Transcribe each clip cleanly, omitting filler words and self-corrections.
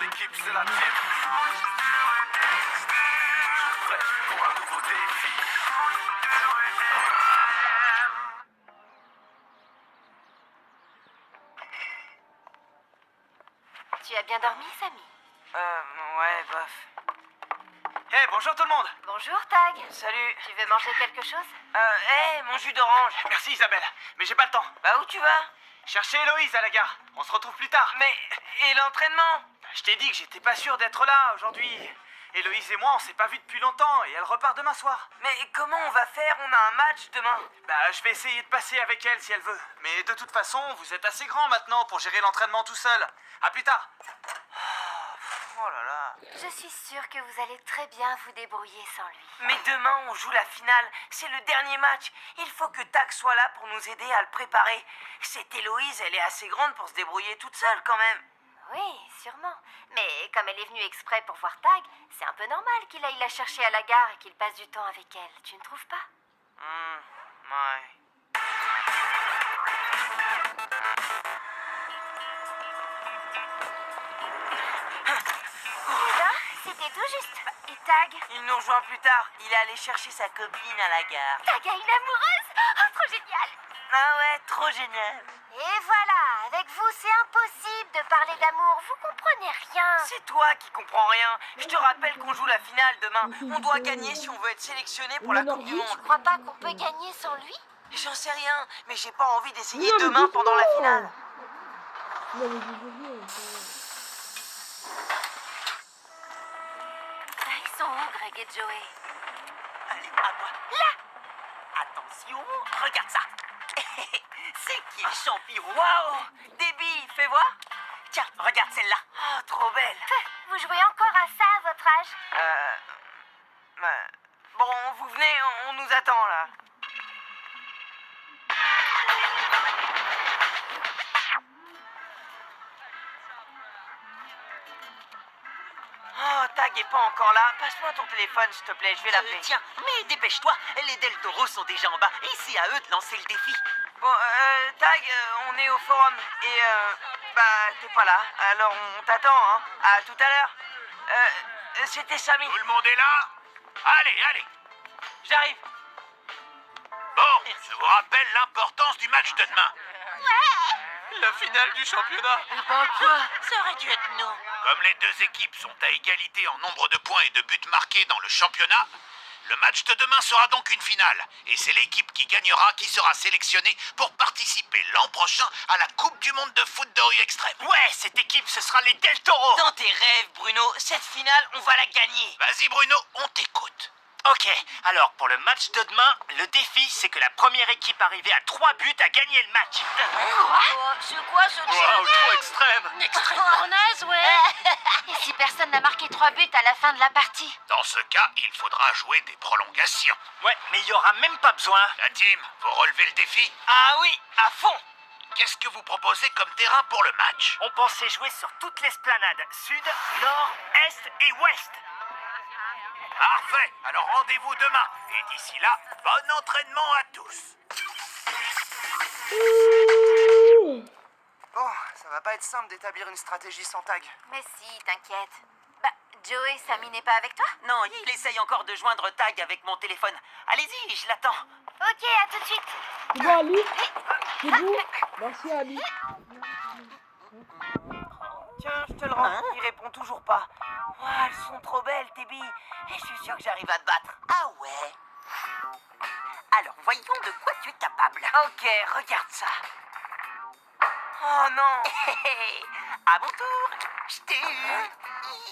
l'équipe, c'est la team. Prêt pour un nouveau défi. Tu as bien dormi, Samy? Ouais, bof. Hey, bonjour tout le monde. Bonjour, Tag. Salut. Tu veux manger quelque chose? Mon jus d'orange. Merci Isabelle, mais j'ai pas le temps. Bah, où tu vas? Chercher Héloïse à la gare. On se retrouve plus tard. Mais, et l'entraînement? Je t'ai dit que j'étais pas sûr d'être là aujourd'hui. Héloïse et moi, on s'est pas vus depuis longtemps et elle repart demain soir. Mais comment on va faire? On a un match demain. Bah, je vais essayer de passer avec elle si elle veut. Mais de toute façon, vous êtes assez grand maintenant pour gérer l'entraînement tout seul. À plus tard. Oh là là. Je suis sûre que vous allez très bien vous débrouiller sans lui. Mais demain, on joue la finale. C'est le dernier match. Il faut que Tag soit là pour nous aider à le préparer. Cette Héloïse, elle est assez grande pour se débrouiller toute seule quand même. Oui, sûrement. Mais comme elle est venue exprès pour voir Tag, c'est un peu normal qu'il aille la chercher à la gare et qu'il passe du temps avec elle. Tu ne trouves pas? Ouais. Eh ben, c'était tout juste. Et Tag? Il nous rejoint plus tard. Il est allé chercher sa copine à la gare. Tag a une amoureuse? Oh, trop génial! Ah ouais, trop génial. Et voilà, avec vous, c'est impossible de parler d'amour. Vous comprenez rien. C'est toi qui comprends rien. Je te rappelle qu'on joue la finale demain. On doit gagner si on veut être sélectionné pour la Coupe du Tu Monde. crois pas qu'on peut gagner sans lui? J'en sais rien, mais j'ai pas envie d'essayer Non, mais demain pendant la doucement. finale. Non, mais dis-le. Ils sont où, Greg et Joey? Allez, à moi. Là. Attention, regarde ça. C'est qui le champion? Waouh, Debbie, fais voir. Tiens, regarde celle-là. Oh, trop belle. Vous jouez encore à ça à votre âge? Bon, vous venez, on nous attend là. Oh, Tag est pas encore là. Passe-moi ton téléphone, s'il te plaît, je vais l'appeler. Tiens, mais dépêche-toi, les Del Toro sont déjà en bas et c'est à eux de lancer le défi. Bon, Tag, on est au forum et t'es pas là. Alors on t'attend, hein. À tout à l'heure. C'était Samy. Tout le monde est là? Allez, allez. J'arrive. Bon, je vous rappelle l'importance du match de demain. La finale du championnat. Quoi? Ça aurait dû être nous. Comme les deux équipes sont à égalité en nombre de points et de buts marqués dans le championnat, le match de demain sera donc une finale. Et c'est l'équipe qui gagnera qui sera sélectionnée pour participer l'an prochain à la Coupe du Monde de foot de rue extrême. Ouais, cette équipe, ce sera les Del Toro. Dans tes rêves, Bruno, cette finale, on va la gagner. Vas-y Bruno, on t'écoute. Ok, alors pour le match de demain, le défi, c'est que la première équipe arrivée à 3 buts a gagné le match. C'est quoi ce Trop extrême. Extrêmement. Fournaise, ouais. Et si personne n'a marqué 3 buts à la fin de la partie? Dans ce cas, il faudra jouer des prolongations. Ouais, mais il y aura même pas besoin. La team, vous relevez le défi? Ah oui, à fond. Qu'est-ce que vous proposez comme terrain pour le match? On pensait jouer sur toute l'esplanade, sud, nord, est et ouest. Parfait, alors rendez-vous demain. Et d'ici là, bon entraînement à tous. Bon, ça va pas être simple d'établir une stratégie sans Tag. Mais si, t'inquiète. Bah, Joey, Samy n'est pas avec toi? Non, il essaye encore de joindre Tag avec mon téléphone. Allez-y, je l'attends. Ok, à tout de suite. C'est bon, Ali? C'est bon? Merci, Ali. Tiens, je te le rends. Il répond toujours pas. Oh, elles sont trop belles, Debbie. Et je suis sûr que j'arrive à te battre. Ah ouais. Alors, voyons de quoi tu es capable. Ok, regarde ça. Oh non. À mon tour, je t'ai eu.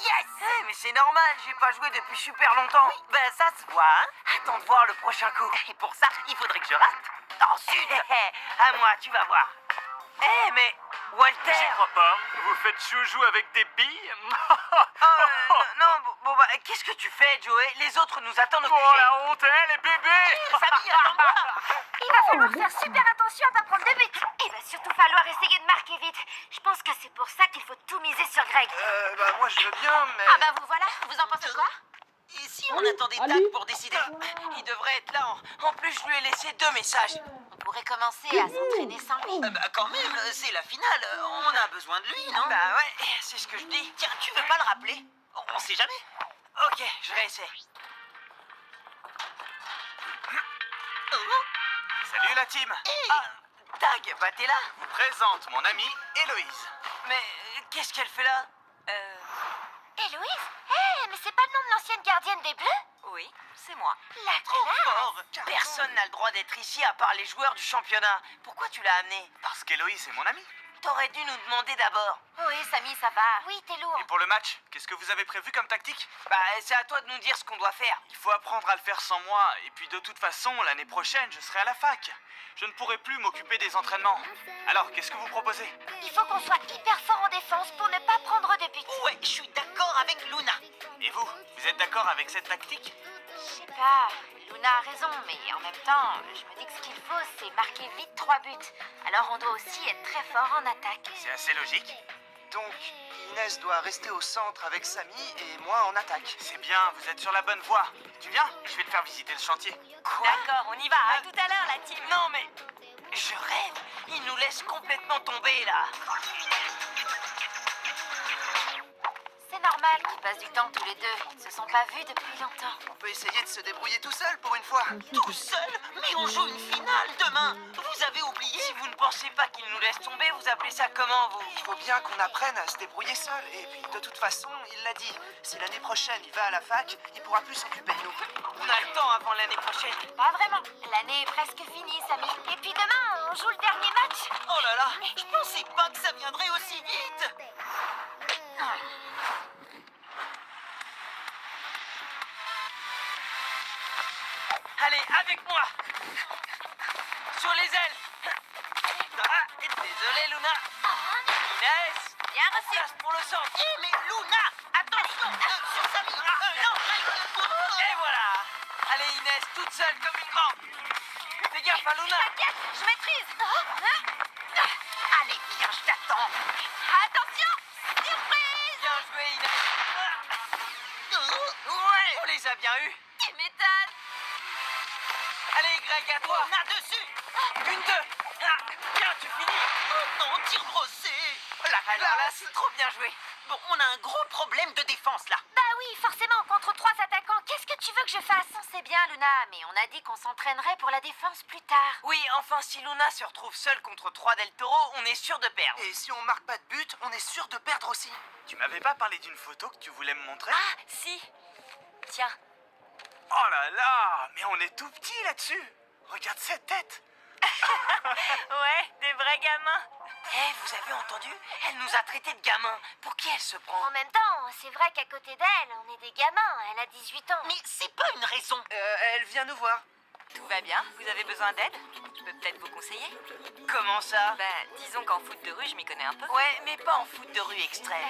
Yes. Mais c'est normal, j'ai pas joué depuis super longtemps. Oui, ben ça se voit, hein. Attends de voir le prochain coup. Et pour ça, il faudrait que je rate. Ensuite. À moi, tu vas voir. Mais Walter. J'y crois pas. Vous faites joujou avec des billes? Non, bah, qu'est-ce que tu fais, Joey? Les autres nous attendent au Oh QG. la honte, les bébés! Samy, attends-moi. Il va falloir faire super attention à pas prendre de but. Il va surtout falloir essayer de marquer vite. Je pense que c'est pour ça qu'il faut tout miser sur Greg. Bah moi je veux bien, mais... Ah bah vous voilà, vous en pensez quoi? Et si on Allez, attendait allez. Tag pour décider? Il devrait être là. En plus, je lui ai laissé 2 messages. pourrait commencer à s'entraîner sans lui. Bah quand même, c'est la finale. On a besoin de lui, non? Bah ouais, c'est ce que je dis. Tiens, tu veux pas le rappeler? On sait jamais. Ok, je réessaie. Salut la team. Ah, Tag, bah t'es là. Présente mon amie Héloïse. Mais qu'est-ce qu'elle fait là? Héloïse? Hé, mais c'est pas le nom de l'ancienne gardienne des Bleus? Oui, c'est moi. La classe! Fort. Personne n'a le droit d'être ici à part les joueurs du championnat. Pourquoi tu l'as amené? Parce qu'Héloïse est mon amie. T'aurais dû nous demander d'abord. Oui, Samy, ça va. Oui, t'es lourd. Et pour le match, qu'est-ce que vous avez prévu comme tactique? Bah, c'est à toi de nous dire ce qu'on doit faire. Il faut apprendre à le faire sans moi. Et puis de toute façon, l'année prochaine, je serai à la fac. Je ne pourrai plus m'occuper des entraînements. Alors, qu'est-ce que vous proposez? Il faut qu'on soit hyper fort en défense pour ne pas prendre de but. Ouais, je suis d'accord avec Luna. Et vous êtes d'accord avec cette tactique? Je sais pas, Luna a raison, mais en même temps, je me dis que ce qu'il faut, c'est marquer vite 3 buts. Alors on doit aussi être très fort en attaque. C'est assez logique. Donc, Inès doit rester au centre avec Samy et moi en attaque. C'est bien, vous êtes sur la bonne voie. Tu viens? Je vais te faire visiter le chantier. Quoi? D'accord, on y va. À tout à l'heure, la team. Non mais... Je rêve. Il nous laisse complètement tomber là. C'est normal qu'ils passent du temps tous les deux. Ils ne se sont pas vus depuis longtemps. On peut essayer de se débrouiller tout seul pour une fois. Tout seul? Mais on joue une finale demain. Vous avez oublié? Si vous ne pensez pas qu'il nous laisse tomber, vous appelez ça comment, vous? Il faut bien qu'on apprenne à se débrouiller seul. Et puis, de toute façon, il l'a dit, si l'année prochaine il va à la fac, il pourra plus s'occuper de nous. On a le temps avant l'année prochaine. Pas vraiment. L'année est presque finie, Samy. Et puis demain, on joue le dernier match. Oh là là, je pensais pas que ça viendrait aussi vite. Allez, avec moi. Sur les ailes. Ah, désolé, Luna. Inès. Bien reçu. Place pour le centre. Mais Luna, attention. Sur Samy. Non. Et voilà. Allez, Inès, toute seule comme une grande. Fais gaffe à Luna. T'inquiète, je maîtrise. Allez, viens, je t'attends. Attention, surprise. Bien joué, Inès. Ouais, on les a bien eus. Tu m'étonnes. Allez, Greg, à toi. On a dessus. Une, deux. Bien, tu finis. Oh non, tir brossé. Alors là, c'est trop bien joué. Bon, on a un gros problème de défense, là. Bah oui, forcément, contre 3 attaquants, qu'est-ce que tu veux que je fasse? On sait bien, Luna, mais on a dit qu'on s'entraînerait pour la défense plus tard. Oui, enfin, si Luna se retrouve seule contre 3 Del Toro, on est sûr de perdre. Et si on marque pas de but, on est sûr de perdre aussi. Tu m'avais pas parlé d'une photo que tu voulais me montrer? Ah, si. Tiens. Oh là là, mais on est tout petit là-dessus. Regarde cette tête. Ouais, des vrais gamins. Eh, vous avez entendu? Elle nous a traités de gamins. Pour qui elle se prend? En même temps, c'est vrai qu'à côté d'elle, on est des gamins. Elle a 18 ans. Mais c'est pas une raison. Elle vient nous voir. Tout va bien? Vous avez besoin d'aide? Je peux peut-être vous conseiller? Comment ça? Ben, disons qu'en foot de rue, je m'y connais un peu. Ouais, mais pas en foot de rue extrême.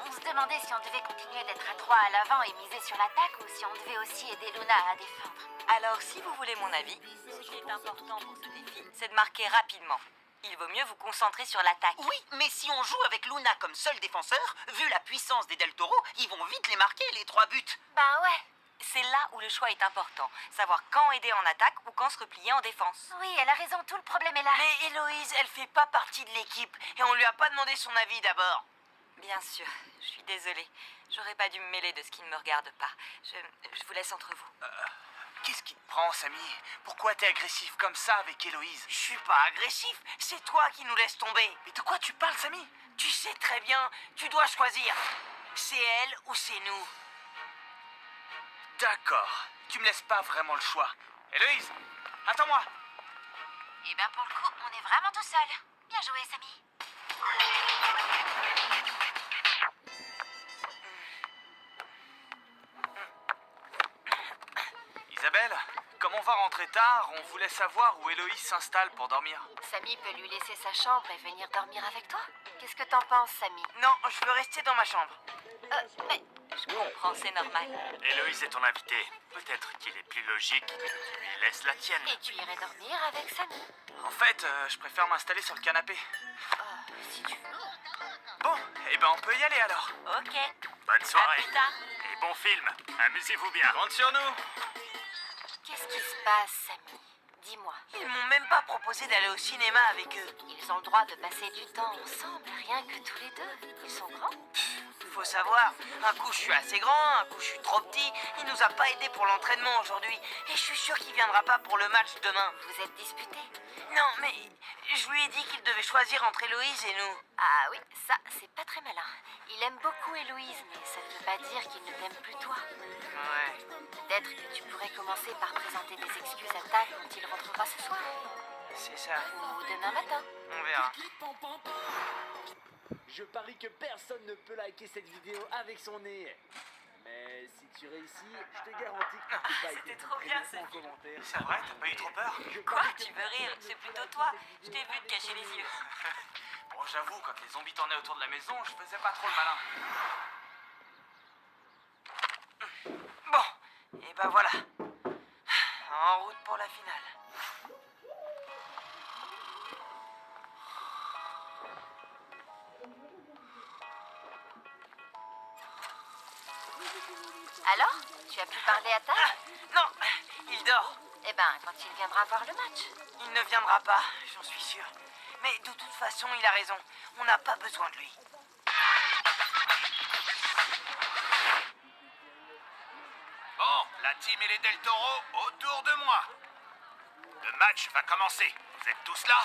On se demandait si on devait continuer d'être à 3 à l'avant et miser sur l'attaque ou si on devait aussi aider Luna à défendre. Alors, si vous voulez mon avis, ce qui est important pour ce défi, c'est de marquer rapidement. Il vaut mieux vous concentrer sur l'attaque. Oui, mais si on joue avec Luna comme seul défenseur, vu la puissance des Del Toro, ils vont vite les marquer, les 3 buts. Ben ouais. C'est là où le choix est important. Savoir quand aider en attaque ou quand se replier en défense. Oui, elle a raison, tout le problème est là. Mais Héloïse, elle fait pas partie de l'équipe et on lui a pas demandé son avis d'abord. Bien sûr, je suis désolée. J'aurais pas dû me mêler de ce qui ne me regarde pas. Je vous laisse entre vous. Qu'est-ce qui te prend, Samy? Pourquoi t'es agressif comme ça avec Héloïse? Je suis pas agressif, c'est toi qui nous laisses tomber. Mais de quoi tu parles, Samy? Tu sais très bien, tu dois choisir. C'est elle ou c'est nous. D'accord, tu me laisses pas vraiment le choix. Héloïse, attends-moi. Et ben pour le coup, on est vraiment tout seul. Bien joué, Samy. Isabelle, comme on va rentrer tard, on voulait savoir où Héloïse s'installe pour dormir. Samy peut lui laisser sa chambre et venir dormir avec toi. Qu'est-ce que t'en penses, Samy? Non, je veux rester dans ma chambre. Mais Je comprends, c'est normal. Héloïse est ton invitée. Peut-être qu'il est plus logique que tu lui laisses la tienne. et tu irais dormir avec Samy? En fait, je préfère m'installer sur le canapé. Si tu veux. Bon, eh ben on peut y aller alors. Ok. Bonne soirée. À plus tard. Et bon film. Amusez-vous bien. Compte sur nous. Qu'est-ce qui se passe, Samy? dis-moi. Ils m'ont même pas proposé d'aller au cinéma avec eux. Ils ont le droit de passer du temps ensemble, rien que tous les deux. Ils sont grands. Faut savoir, un coup je suis assez grand, un coup je suis trop petit. Il nous a pas aidés pour l'entraînement aujourd'hui. Et je suis sûr qu'il viendra pas pour le match demain. Vous êtes disputés? Non, mais je lui ai dit qu'il devait choisir entre Héloïse et nous. Ah oui, ça, c'est pas très malin. Il aime beaucoup Héloïse, mais ça ne veut pas dire qu'il ne t'aime plus toi. Ouais. Peut-être que tu pourrais commencer par présenter des excuses à Tag quand il rentrera ce soir. C'est ça. Ou demain matin. On verra. Je parie que personne ne peut liker cette vidéo avec son nez. Mais si tu réussis, je te garantis que tu peux pas C'était être trop bien, très en Sophie. commentaire. C'est vrai, t'as pas eu trop peur? Quoi? Tu veux rire? C'est plutôt toi. Je t'ai vu te cacher les yeux. Bon, j'avoue, quand les zombies tournaient autour de la maison, je faisais pas trop le malin. Bon, et ben voilà. En route pour la finale. Alors, tu as pu parler à Tag? Non, il dort. Eh ben, quand il viendra voir le match. Il ne viendra pas, j'en suis sûr. Mais de toute façon, il a raison. On n'a pas besoin de lui. Bon, la team et les Del Toro autour de moi. Le match va commencer. Vous êtes tous là?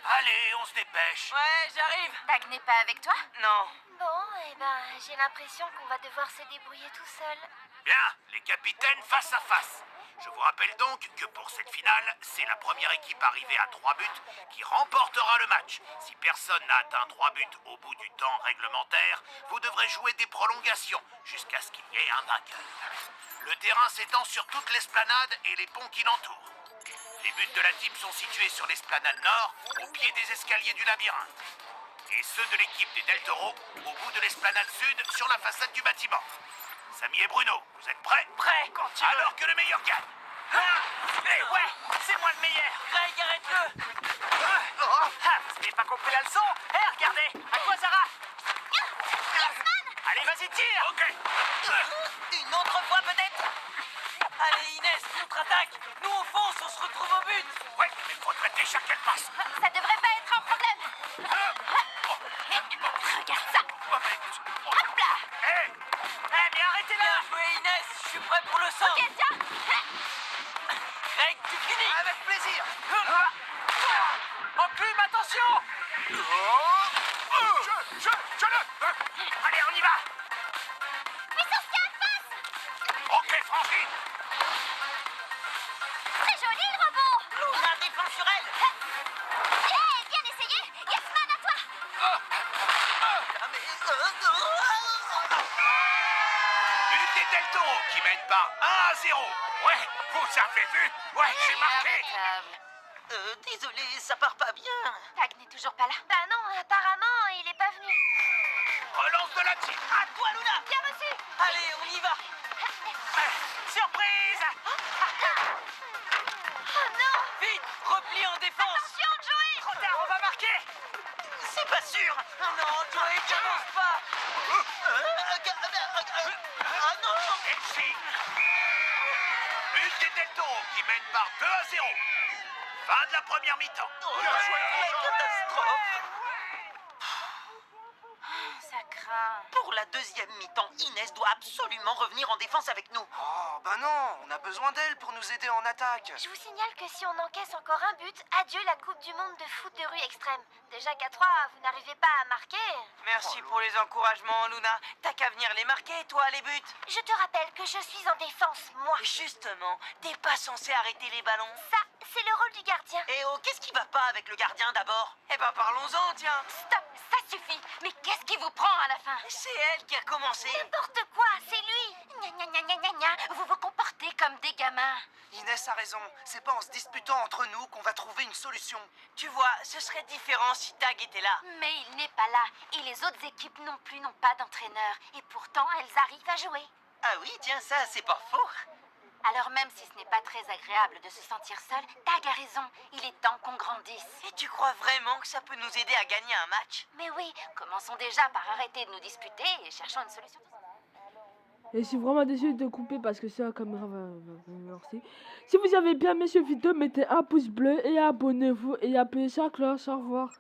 Allez, on se dépêche. Ouais, j'arrive. Tag n'est pas avec toi? Non. Bon, eh ben, j'ai l'impression qu'on va devoir se débrouiller tout seul. Bien, les capitaines face à face. Je vous rappelle donc que pour cette finale, c'est la première équipe arrivée à 3 buts qui remportera le match. Si personne n'a atteint 3 buts au bout du temps réglementaire, vous devrez jouer des prolongations jusqu'à ce qu'il y ait un vainqueur. Le terrain s'étend sur toute l'esplanade et les ponts qui l'entourent. Les buts de la team sont situés sur l'esplanade nord, au pied des escaliers du labyrinthe. Et ceux de l'équipe des Del Toro, au bout de l'esplanade sud, sur la façade du bâtiment. Samy et Bruno, vous êtes prêts? Prêt, quand tu veux. Alors que le meilleur gagne. Eh ouais, c'est moi le meilleur. Greg, arrête-le. Vous n'avez pas compris la leçon? Eh, regardez, à quoi ça rate? Allez, vas-y, tire. Ok. Une autre fois, peut-être? Allez, Inès, contre-attaque. Nous, on fonce, on se retrouve au but. Ouais, mais faut traiter chacun passe. Ça devrait pas être un problème. Regarde ça. Hop là. Hé, Mais arrêtez-la. Bien joué, Inès. Je suis prêt pour le centre. Ok, tiens. Greg, tu finis. Avec plaisir. Enclume, attention. je le. Allez, on y va. Ok, Franchine. Très joli le rebond. Luna défend sur elle. Bien essayé. Yasman, à toi. But des Del Toro qui mène par 1-0. Ouais, vous avez vu? Ouais, j'ai marqué. Désolé, ça part pas bien. Tag n'est toujours pas là. Bah non, apparemment, il est pas venu. Relance de la team. À toi, Luna. Bien reçu. Allez, on y va. Surprise. Oh non. Vite, repli en défense. Attention, Joey. Trop tard, on va marquer. C'est pas sûr. Oh non, Joey, t'avances pas. Ah non. Merci. But des Del Toro qui mène par 2-0. Fin de la première mi-temps. La catastrophe. Ça craint. Pour la deuxième mi-temps, Inès doit absolument revenir en défense avec nous. Oh, bah non, on a besoin d'elle pour nous aider en attaque. Je vous signale que si on encaisse encore un but, adieu la Coupe du Monde de foot de rue extrême. Déjà qu'à 3, vous n'arrivez pas à marquer. Merci pour les encouragements, Luna. T'as qu'à venir les marquer, toi, les buts. Je te rappelle que je suis en défense, moi. Justement, t'es pas censé arrêter les ballons. Ça, c'est le rôle du gardien. Eh oh, qu'est-ce qui va pas avec le gardien d'abord? Eh ben parlons-en, tiens. Stop, ça suffit. Mais qu'est-ce qui vous prend à la fin? C'est elle qui a commencé. N'importe quoi, c'est lui. Gna gna gna gna gna gna. Vous vous comportez comme des gamins. Inès a raison. C'est pas en se disputant entre nous qu'on va trouver une solution. Tu vois, ce serait différent si Tag était là. Mais il n'est pas là. Et les autres équipes non plus n'ont pas d'entraîneur. Et pourtant, elles arrivent à jouer. Ah oui, tiens, ça, c'est pas faux. Alors même si ce n'est pas très agréable de se sentir seul, Tag a raison. Il est temps qu'on grandisse. Et tu crois vraiment que ça peut nous aider à gagner un match? Mais oui, commençons déjà par arrêter de nous disputer et cherchons une solution. Et je suis vraiment désolé de couper parce que c'est la caméra va lancer. Si vous avez bien aimé ce vidéo, mettez un pouce bleu et abonnez-vous et appuyez sur la cloche. Au revoir.